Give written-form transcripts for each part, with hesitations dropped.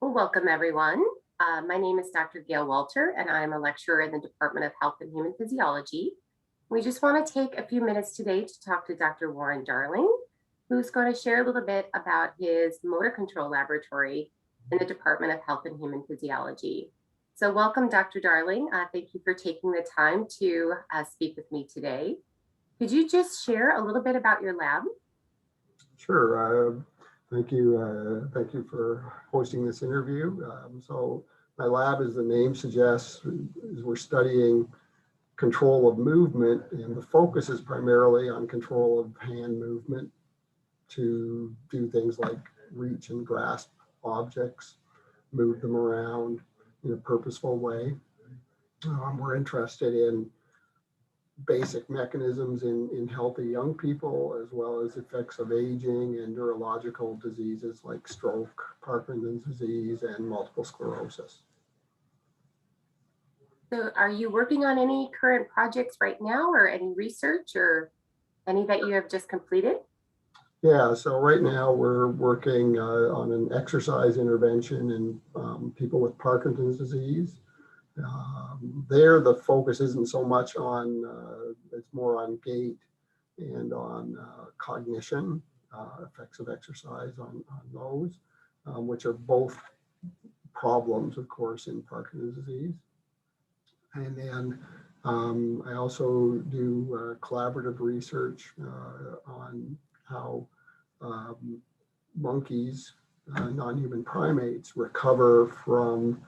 Well, welcome everyone. My name is Dr. Gail Walter, and I'm a lecturer in the Department of Health and Human Physiology. We just want to take a few minutes today to talk to Dr. Warren Darling, who's going to share a little bit about his motor control laboratory in the Department of Health and Human Physiology. So welcome, Dr. Darling. Thank you for taking the time to speak with me today. Could you just share a little bit about your lab? Sure. Thank you. Thank you for hosting this interview. So my lab, as the name suggests, is we're studying control of movement, and the focus is primarily on control of hand movement to do things like reach and grasp objects, move them around in a purposeful way. We're interested in basic mechanisms in healthy young people, as well as effects of aging and neurological diseases like stroke, Parkinson's disease, and multiple sclerosis. So are you working on any current projects right now, or any research, or any that you have just completed? Yeah, so right now we're working on an exercise intervention in people with Parkinson's disease. There, the focus isn't so much on, it's more on gait and on cognition, effects of exercise on those, which are both problems, of course, in Parkinson's disease. And then I also do collaborative research on how monkeys, non-human primates, recover from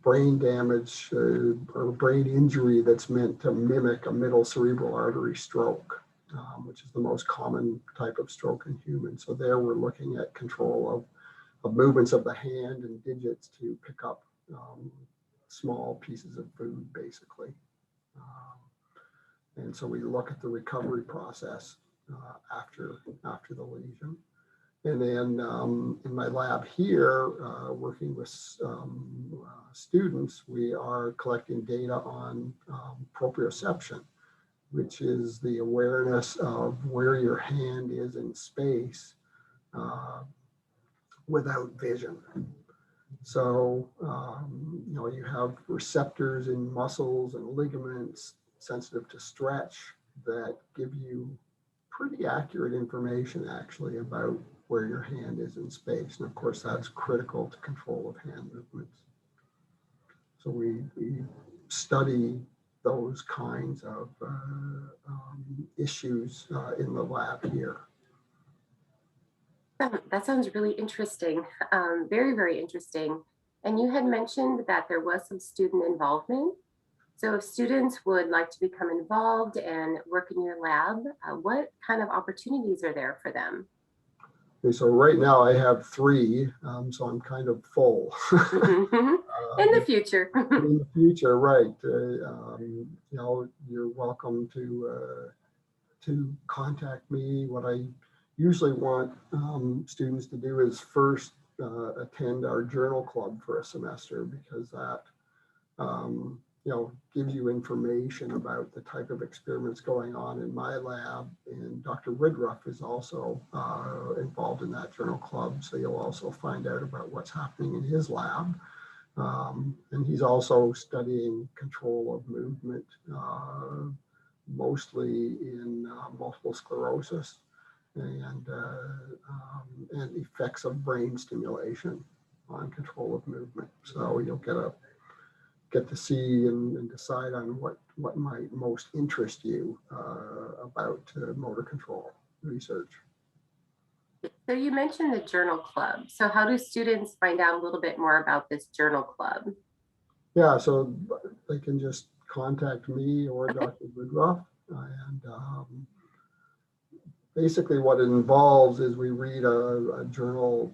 brain damage or brain injury that's meant to mimic a middle cerebral artery stroke, which is the most common type of stroke in humans. So there we're looking at control of movements of the hand and digits to pick up small pieces of food, basically. And so we look at the recovery process after the lesion. And then in my lab here, working with students, we are collecting data on proprioception, which is the awareness of where your hand is in space without vision. So, you have receptors in muscles and ligaments sensitive to stretch that give you pretty accurate information, actually, about where your hand is in space. And of course, that's critical to control of hand movements. So we study those kinds of issues in the lab here. That sounds really interesting. Very, very interesting. And you had mentioned that there was some student involvement. So if students would like to become involved and work in your lab, what kind of opportunities are there for them? Okay, so right now I have 3, so I'm kind of full. In the future. In the future, right. You're welcome to contact me. What I usually want students to do is first attend our journal club for a semester, because that gives you information about the type of experiments going on in my lab. And Dr. Woodruff is also involved in that journal club, so you'll also find out about what's happening in his lab. And he's also studying control of movement, mostly in multiple sclerosis and effects of brain stimulation on control of movement. So you'll get to see and decide on what might most interest you about motor control research. So you mentioned the journal club. So how do students find out a little bit more about this journal club? Yeah, so they can just contact me or Dr. Woodruff. And basically what it involves is we read a journal,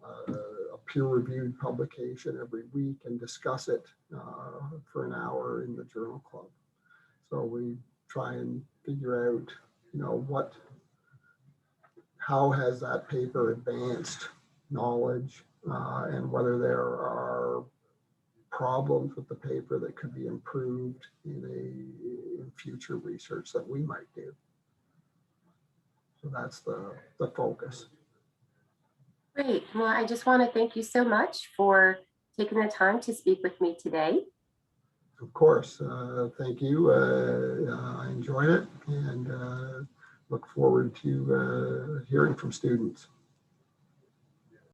a peer-reviewed publication every week, and discuss it for an hour in the journal club. So we try and figure out, how has that paper advanced knowledge, and whether there are problems with the paper that could be improved in future research that we might do. So that's the focus. Great. Well, I just want to thank you so much for taking the time to speak with me today. Of course, thank you. I enjoyed it and look forward to hearing from students.